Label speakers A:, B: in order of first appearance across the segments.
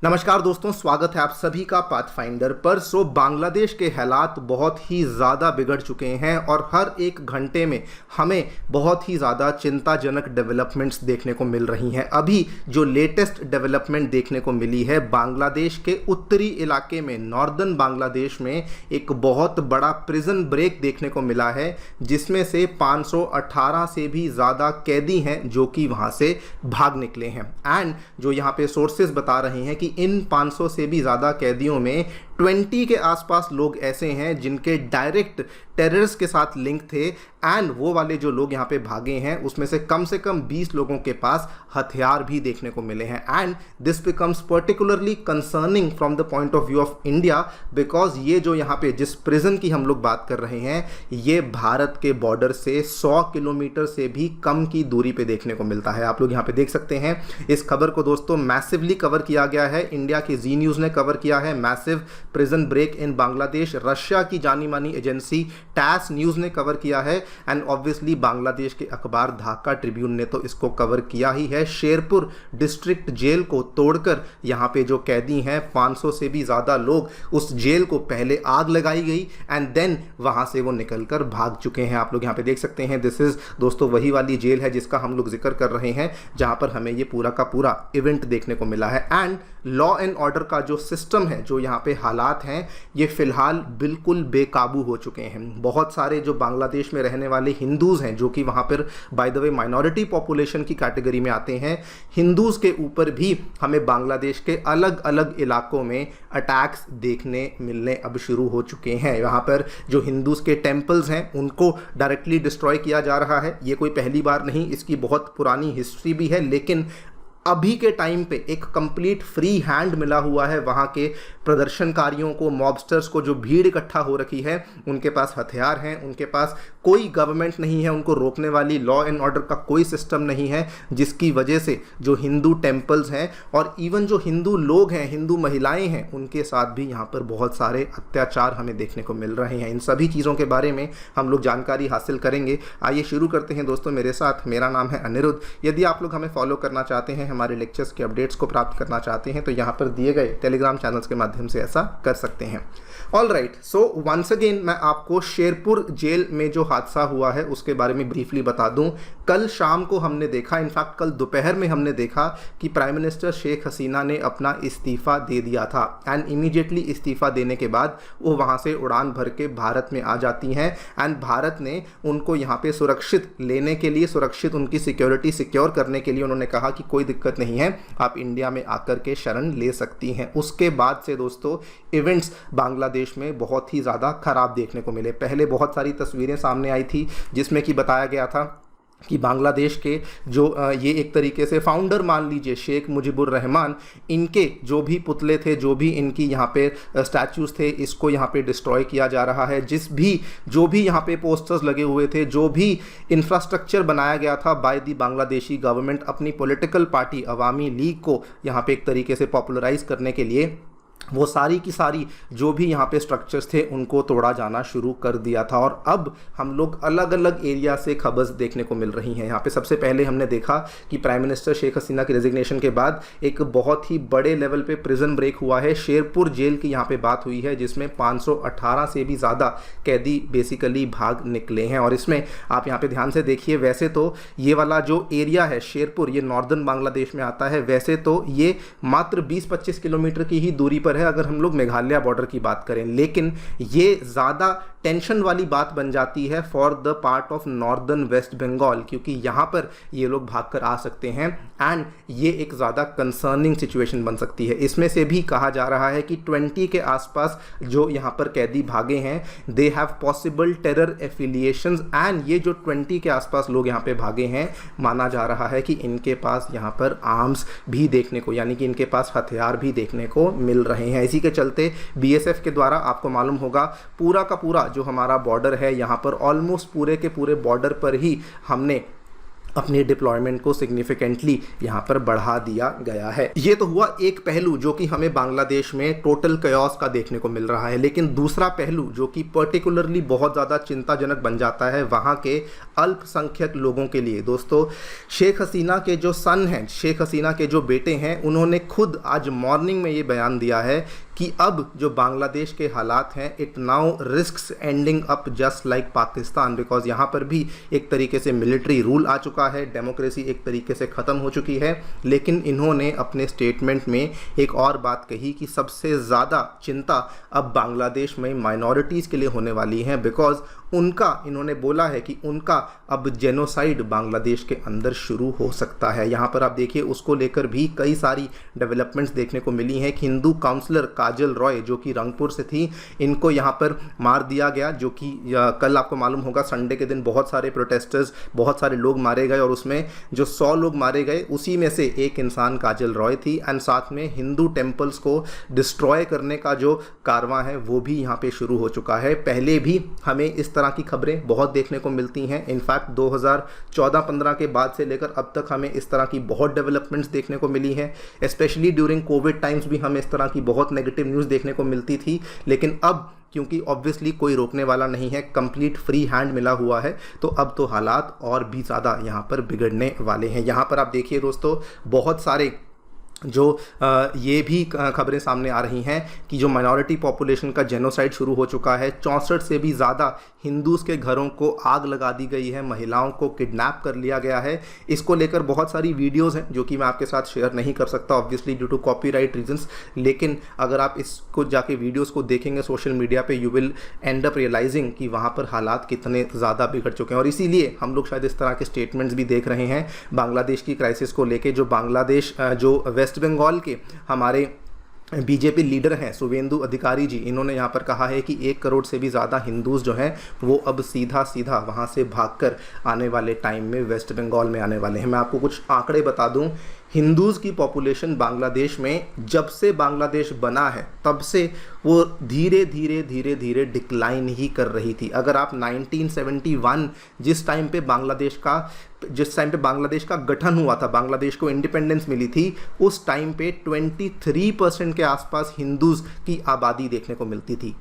A: नमस्कार दोस्तों, स्वागत है आप सभी का पाथफाइंडर पर। बांग्लादेश के हालात बहुत ही ज़्यादा बिगड़ चुके हैं और हर एक घंटे में हमें बहुत ही ज़्यादा चिंताजनक डेवलपमेंट्स देखने को मिल रही हैं। अभी जो लेटेस्ट डेवलपमेंट देखने को मिली है, बांग्लादेश के उत्तरी इलाके में, नॉर्दर्न बांग्लादेश में एक बहुत बड़ा प्रिजन ब्रेक देखने को मिला है, जिसमें से 518 से भी ज़्यादा कैदी हैं जो कि वहाँ से भाग निकले हैं। एंड जो यहाँ पे सोर्सेज बता रहे हैं कि इन 500 से भी ज़्यादा कैदियों में 20 के आसपास लोग ऐसे हैं जिनके डायरेक्ट टेररिस्ट के साथ लिंक थे। एंड वो वाले जो लोग यहाँ पे भागे हैं उसमें से कम 20 लोगों के पास हथियार भी देखने को मिले हैं। And this becomes particularly concerning from the point of view of India, because ये जो यहाँ पे जिस प्रिजन की हम लोग बात कर रहे हैं, ये भारत के बॉर्डर से 100 किलोमीटर से भी कम की दूरी पे देखने को मिलता है। आप लोग यहाँ पे देख सकते हैं। इस खबर को दोस्तों मैसिवली कवर किया गया है, इंडिया की जी न्यूज़ ने कवर किया है। Massive prison break in Bangladesh, Russia की जानी मानी एजेंसी टैस न्यूज़ ने कवर किया है। एंड ऑब्वियसली बांग्लादेश के अखबार ढाका ट्रिब्यून ने तो इसको कवर किया ही है। शेरपुर डिस्ट्रिक्ट जेल को तोड़कर यहाँ पे जो कैदी हैं 500 से भी ज़्यादा लोग, उस जेल को पहले आग लगाई गई एंड देन वहाँ से वो निकलकर भाग चुके हैं। आप लोग यहाँ पे देख सकते हैं। दिस इज़ दोस्तों वही वाली जेल है जिसका हम लोग जिक्र कर रहे हैं, जहाँ पर हमें ये पूरा का पूरा इवेंट देखने को मिला है। एंड लॉ एंड ऑर्डर का जो सिस्टम है, जो यहाँ पे हालात हैं, ये फ़िलहाल बिल्कुल बेकाबू हो चुके हैं। बहुत सारे जो बांग्लादेश में रहने वाले हिंदूज़ हैं, जो कि वहाँ पर by the way minority population की कैटेगरी में आते हैं, हिंदूज़ के ऊपर भी हमें बांग्लादेश के अलग अलग इलाकों में अटैक्स देखने मिलने अब शुरू हो चुके हैं। यहाँ पर जो हिंदूज़ के टेम्पल्स हैं उनको डायरेक्टली डिस्ट्रॉय किया जा रहा है। ये कोई पहली बार नहीं, इसकी बहुत पुरानी हिस्ट्री भी है, लेकिन अभी के टाइम पे एक कंप्लीट फ्री हैंड मिला हुआ है वहाँ के प्रदर्शनकारियों को, मॉबस्टर्स को। जो भीड़ इकट्ठा हो रखी है, उनके पास हथियार हैं, उनके पास कोई गवर्नमेंट नहीं है उनको रोकने वाली, लॉ एंड ऑर्डर का कोई सिस्टम नहीं है, जिसकी वजह से जो हिंदू टेम्पल्स हैं और इवन जो हिंदू लोग हैं, हिंदू महिलाएं हैं, उनके साथ भी यहाँ पर बहुत सारे अत्याचार हमें देखने को मिल रहे हैं। इन सभी चीज़ों के बारे में हम लोग जानकारी हासिल करेंगे। आइए शुरू करते हैं दोस्तों मेरे साथ। मेरा नाम है अनिरुद्ध। यदि आप लोग हमें फॉलो करना चाहते हैं, हमारे लेक्चर्स के अपडेट्स को प्राप्त करना चाहते हैं, तो यहाँ पर दिए गए टेलीग्राम चैनल्स के माध्यम से ऐसा कर सकते हैं। All right, so once again मैं आपको शेरपुर जेल में जो हादसा हुआ है उसके बारे में ब्रीफली बता दूं। कल शाम को हमने देखा, इनफैक्ट कल दोपहर में हमने देखा कि प्राइम मिनिस्टर शेख हसीना ने अपना इस्तीफ़ा दे दिया था। एंड इमीडिएटली इस्तीफ़ा देने के बाद वो वहाँ से उड़ान भर के भारत में आ जाती हैं। एंड भारत ने उनको यहाँ पे सुरक्षित लेने के लिए, सुरक्षित उनकी सिक्योरिटी सिक्योर करने के लिए उन्होंने कहा कि कोई दिक्कत नहीं है, आप इंडिया में आकर के शरण ले सकती हैं। उसके बाद से दोस्तों इवेंट्स बांग्लादेश में बहुत ही ज़्यादा ख़राब देखने को मिले। पहले बहुत सारी तस्वीरें सामने आई थी जिसमें कि बताया गया था कि बांग्लादेश के जो ये एक तरीके से फाउंडर मान लीजिए शेख मुजीबुर रहमान, इनके जो भी पुतले थे, जो भी इनकी यहाँ पे स्टैचूज़ थे, इसको यहाँ पे डिस्ट्रॉय किया जा रहा है। जो भी यहाँ पे पोस्टर्स लगे हुए थे, जो भी इंफ्रास्ट्रक्चर बनाया गया था बाय दी बांग्लादेशी गवर्नमेंट अपनी पॉलिटिकल पार्टी अवामी लीग को यहाँ पे एक तरीके से पॉपुलराइज करने के लिए, वो सारी की सारी जो भी यहाँ पे स्ट्रक्चर्स थे उनको तोड़ा जाना शुरू कर दिया था। और अब हम लोग अलग अलग एरिया से खबर्स देखने को मिल रही हैं। यहाँ पे सबसे पहले हमने देखा कि प्राइम मिनिस्टर शेख हसीना की रेजिग्नेशन के बाद एक बहुत ही बड़े लेवल पे प्रिजन ब्रेक हुआ है। शेरपुर जेल की यहाँ पे बात हुई है, जिसमें 518 से भी ज़्यादा कैदी बेसिकली भाग निकले हैं। और इसमें आप यहाँ पे ध्यान से देखिए, वैसे तो ये वाला जो एरिया है शेरपुर, ये नॉर्दर्न बांग्लादेश में आता है। वैसे तो ये मात्र 20-25 किलोमीटर की ही दूरी पर है अगर हम लोग मेघालय बॉर्डर की बात करें, लेकिन ये ज़्यादा टेंशन वाली बात बन जाती है for the part of northern West Bengal, क्योंकि यहाँ पर ये लोग भागकर आ सकते हैं एंड ये एक ज़्यादा कंसर्निंग सिचुएशन बन सकती है। इसमें से भी कहा जा रहा है कि 20 के आसपास जो यहाँ पर कैदी भागे हैं, they have possible terror affiliations. And ये जो 20 के आसपास लोग यहाँ पे भागे हैं, माना जा रहा है कि इनके पास यहाँ पर आर्म्स भी देखने को, यानी कि इनके पास हथियार भी देखने को मिल रहे हैं। इसी के चलते बीएसएफ के द्वारा, आपको मालूम होगा, पूरा का पूरा जो हमारा बॉर्डर है यहाँ पर ऑलमोस्ट पूरे के पूरे बॉर्डर पर ही हमने अपनी डिप्लॉयमेंट को सिग्निफिकेंटली यहाँ पर बढ़ा दिया गया है। ये तो हुआ एक पहलू जो कि हमें बांग्लादेश में टोटल कयास का देखने को मिल रहा है, लेकिन दूसरा पहलू जो कि पर्टिकुलरली बहुत ज़्यादा चिंताजनक बन जाता है वहाँ के अल्पसंख्यक लोगों के लिए। दोस्तों, शेख हसीना के जो सन हैं, शेख हसीना के जो बेटे हैं, उन्होंने खुद आज मॉर्निंग में ये बयान दिया है कि अब जो बांग्लादेश के हालात हैं, it now risks ending up just like Pakistan, because यहाँ पर भी एक तरीके से मिलिट्री रूल आ चुका है, डेमोक्रेसी एक तरीके से ख़त्म हो चुकी है। लेकिन इन्होंने अपने स्टेटमेंट में एक और बात कही कि सबसे ज़्यादा चिंता अब बांग्लादेश में माइनॉरिटीज़ के लिए होने वाली है, बिकॉज उनका, इन्होंने बोला है कि उनका अब जेनोसाइड बांग्लादेश के अंदर शुरू हो सकता है। यहाँ पर आप देखिए, उसको लेकर भी कई सारी डेवलपमेंट्स देखने को मिली हैं कि हिंदू काउंसलर काजल रॉय जो कि रंगपुर से थी, इनको यहाँ पर मार दिया गया, जो कि कल आपको मालूम होगा संडे के दिन बहुत सारे प्रोटेस्टर्स, बहुत सारे लोग मारे गए और उसमें जो 100 लोग मारे गए उसी में से एक इंसान काजल रॉय थी। एंड साथ में हिंदू टेम्पल्स को डिस्ट्रॉय करने का जो कारवां है वो भी यहाँ पे शुरू हो चुका है। पहले भी हमें इस तरह की खबरें बहुत देखने को मिलती हैं। इनफैक्ट 2014-15 के बाद से लेकर अब तक हमें इस तरह की बहुत डेवलपमेंट्स देखने को मिली हैं। स्पेशली ड्यूरिंग कोविड टाइम्स भी हमें इस तरह की बहुत नेगेटिव न्यूज़ देखने को मिलती थी, लेकिन अब क्योंकि ऑब्वियसली कोई रोकने वाला नहीं है, कंप्लीट फ्री हैंड मिला हुआ है, तो अब तो हालात और भी ज़्यादा यहाँ पर बिगड़ने वाले हैं। यहाँ पर आप देखिए दोस्तों, बहुत सारे जो ये भी खबरें सामने आ रही हैं कि जो माइनॉरिटी पॉपुलेशन का जेनोसाइड शुरू हो चुका है। 64 से भी ज़्यादा हिंदूज़ के घरों को आग लगा दी गई है, महिलाओं को किडनैप कर लिया गया है। इसको लेकर बहुत सारी वीडियोज़ हैं जो कि मैं आपके साथ शेयर नहीं कर सकता obviously due to copyright reasons, लेकिन अगर आप इसको जाके वीडियोज़ को देखेंगे सोशल मीडिया पे, you will end up realizing कि वहाँ पर हालात कितने ज़्यादा बिगड़ चुके हैं। और इसीलिए हम लोग शायद इस तरह के स्टेटमेंट्स भी देख रहे हैं बांग्लादेश की क्राइसिस को लेके। जो बांग्लादेश, जो वेस्ट बंगाल के हमारे बीजेपी लीडर हैं शुवेंदु अधिकारी जी, इन्होंने यहाँ पर कहा है कि 1 करोड़ से भी ज़्यादा हिंदूज़ जो हैं वो अब सीधा सीधा वहाँ से भागकर आने वाले टाइम में वेस्ट बंगाल में आने वाले हैं। मैं आपको कुछ आंकड़े बता दूँ, हिंदूज़ की पॉपुलेशन बांग्लादेश में जब से बांग्लादेश बना है तब से वो धीरे धीरे धीरे धीरे डिक्लाइन ही कर रही थी। अगर आप 1971 जिस टाइम पे बांग्लादेश का गठन हुआ था, बांग्लादेश को इंडिपेंडेंस मिली थी, उस टाइम पे 23% के आसपास हिंदूज़ की आबादी देखने को मिलती थी।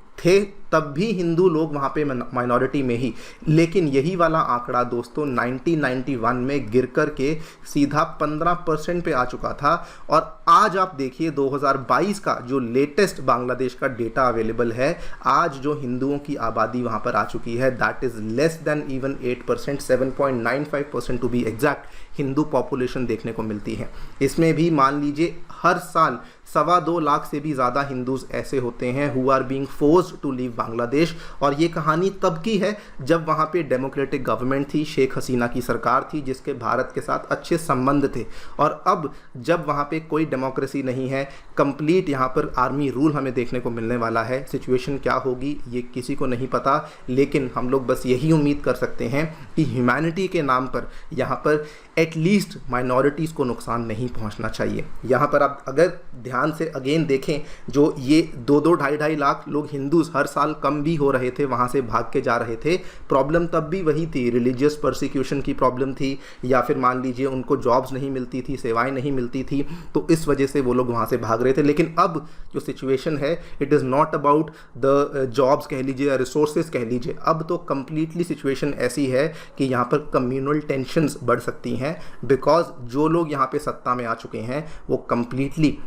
A: तब भी हिंदू लोग वहाँ पे माइनॉरिटी में ही, लेकिन यही वाला आंकड़ा दोस्तों 1991 में गिर कर के सीधा 15% पे आ चुका था। और आज आप देखिए 2022 का जो लेटेस्ट बांग्लादेश का डेटा अवेलेबल है, आज जो हिंदुओं की आबादी वहाँ पर आ चुकी है that is less than even 8%, 7.95% to be exact Hindu population देखने को मिलती है। इसमें भी मान लीजिए हर साल 2.25 लाख से भी ज़्यादा हिंदूज़ ऐसे होते हैं who are being forced to leave Bangladesh. और ये कहानी तब की है जब वहाँ पे डेमोक्रेटिक गवर्नमेंट थी, शेख हसीना की सरकार थी जिसके भारत के साथ अच्छे संबंध थे। और अब जब वहाँ पे कोई डेमोक्रेसी नहीं है, कंप्लीट यहाँ पर आर्मी रूल हमें देखने को मिलने वाला है। सिचुएशन क्या होगी ये किसी को नहीं पता, लेकिन हम लोग बस यही उम्मीद कर सकते हैं कि ह्यूमैनिटी के नाम पर यहाँ पर एटलीस्ट माइनॉरिटीज़ को नुकसान नहीं पहुँचना चाहिए। यहाँ पर आप अगर ध्यान से अगेन देखें, जो ये 2-2, 2.5 लाख लोग हिंदूज़ हर साल कम भी हो रहे थे, वहाँ से भाग के जा रहे थे। प्रॉब्लम तब भी वही थी, रिलीजियस परसिक्यूशन की प्रॉब्लम थी, या फिर मान लीजिए उनको जॉब्स नहीं मिलती थी, सेवाएं नहीं मिलती थी, तो इस वजह से वो लोग वहाँ से भाग रहे थे। लेकिन अब जो सिचुएशन है, it is not about the jobs कह लीजिए या रिसोर्सेज कह लीजिए, अब तो कम्प्लीटली सिचुएशन ऐसी है कि यहाँ पर कम्युनल टेंशन्स बढ़ सकती हैं, बिकॉज जो लोग यहाँ पे सत्ता में आ चुके हैं वो कम्प्लीटली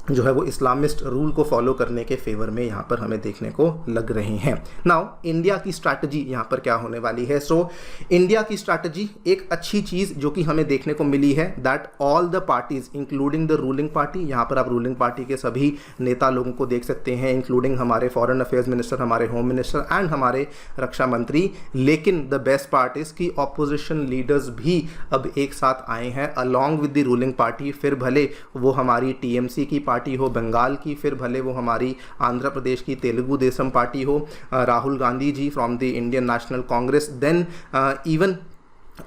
A: जो है वो इस्लामिस्ट रूल को फॉलो करने के फेवर में यहाँ पर हमें देखने को लग रहे हैं। नाउ इंडिया की स्ट्रैटेजी यहाँ पर क्या होने वाली है? सो इंडिया की स्ट्रैटेजी, एक अच्छी चीज़ जो कि हमें देखने को मिली है that all the parties including the ruling party, यहाँ पर आप रूलिंग पार्टी के सभी नेता लोगों को देख सकते हैं, इंक्लूडिंग हमारे फॉरेन अफेयर्स मिनिस्टर, हमारे होम मिनिस्टर एंड हमारे रक्षा मंत्री। लेकिन द बेस्ट पार्ट इज कि ऑपोजिशन लीडर्स भी अब एक साथ आए हैं along with the ruling party, फिर भले वो हमारी टीएमसी की पार्टी हो बंगाल की, फिर भले वो हमारी आंध्र प्रदेश की तेलुगु देशम पार्टी हो, Rahul Gandhi ji from the Indian National Congress, then even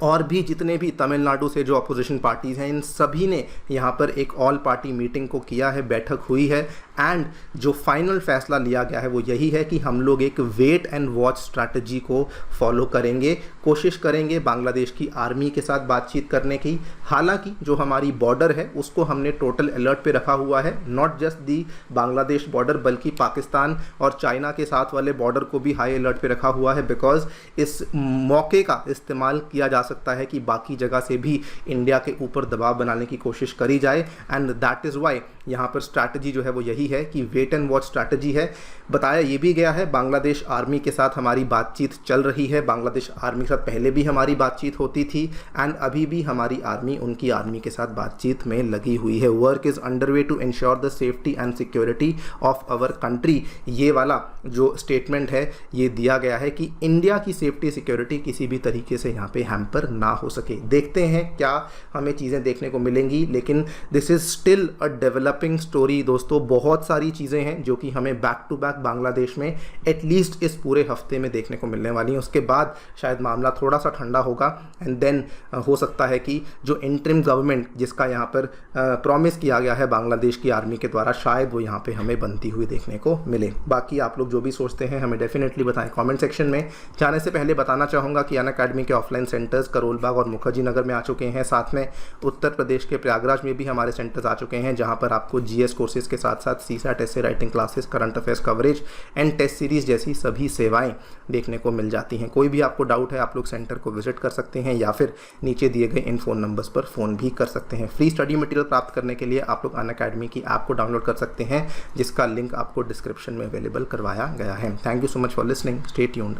A: और भी जितने भी तमिलनाडु से जो अपोजिशन पार्टीज़ हैं, इन सभी ने यहाँ पर एक ऑल पार्टी मीटिंग को किया है, बैठक हुई है। एंड जो फाइनल फैसला लिया गया है वो यही है कि हम लोग एक वेट एंड वॉच स्ट्रैटेजी को फॉलो करेंगे, कोशिश करेंगे बांग्लादेश की आर्मी के साथ बातचीत करने की। हालांकि जो हमारी बॉर्डर है उसको हमने टोटल अलर्ट पे रखा हुआ है, not just the Bangladesh border बल्कि पाकिस्तान और चाइना के साथ वाले बॉर्डर को भी हाई अलर्ट पे रखा हुआ है, बिकॉज इस मौके का इस्तेमाल किया जा सकता है कि बाकी जगह से भी इंडिया के ऊपर दबाव बनाने की कोशिश करी जाए। एंड दैट इज़ वाई यहाँ पर स्ट्रैटेजी जो है वो यही है कि वेट एंड वॉच स्ट्रैटेजी है। बताया ये भी गया है बांग्लादेश आर्मी के साथ हमारी बातचीत चल रही है, बांग्लादेश आर्मी के साथ पहले भी हमारी बातचीत होती थी एंड अभी भी हमारी आर्मी उनकी आर्मी के साथ बातचीत में लगी हुई है। Work is underway to ensure the safety and security of our country. ये वाला जो स्टेटमेंट है ये दिया गया है कि इंडिया की सेफ्टी सिक्योरिटी किसी भी तरीके से यहाँ पे हैम्पर ना हो सके। देखते हैं क्या हमें चीज़ें देखने को मिलेंगी, लेकिन this is still a developing story दोस्तों। बहुत सारी चीज़ें हैं जो कि हमें बैक टू बैक बांग्लादेश में एटलीस्ट इस पूरे हफ्ते में देखने को मिलने वाली हैं। उसके बाद शायद मामला थोड़ा सा ठंडा होगा एंड देन हो सकता है कि जो इंटरिम गवर्नमेंट जिसका यहाँ पर प्रॉमिस किया गया है बांग्लादेश की आर्मी के द्वारा, शायद वो यहाँ पे हमें बनती हुई देखने को मिले। बाकी आप लोग जो भी सोचते हैं हमें डेफिनेटली बताएं कमेंट सेक्शन में। जाने से पहले बताना चाहूँगा कि अनअकैडमी के ऑफलाइन सेंटर्स करोलबाग और मुखर्जी नगर में आ चुके हैं, साथ में उत्तर प्रदेश के प्रयागराज में भी हमारे सेंटर्स आ चुके हैं, जहाँ पर आपको जीएस कोर्सेज के साथ साथ CSAT essay writing classes, current affairs coverage and test series जैसी सभी सेवाएं देखने को मिल जाती हैं। कोई भी आपको डाउट है आप लोग सेंटर को विजिट कर सकते हैं या फिर नीचे दिए गए इन फ़ोन नंबर्स पर फ़ोन भी कर सकते हैं। फ्री स्टडी मटेरियल प्राप्त करने के लिए आप लोग अनअकैडमी की ऐप को डाउनलोड कर सकते हैं, जिसका लिंक आपको डिस्क्रिप्शन में अवेलेबल करवाया गया है। Thank you so much for listening, stay tuned.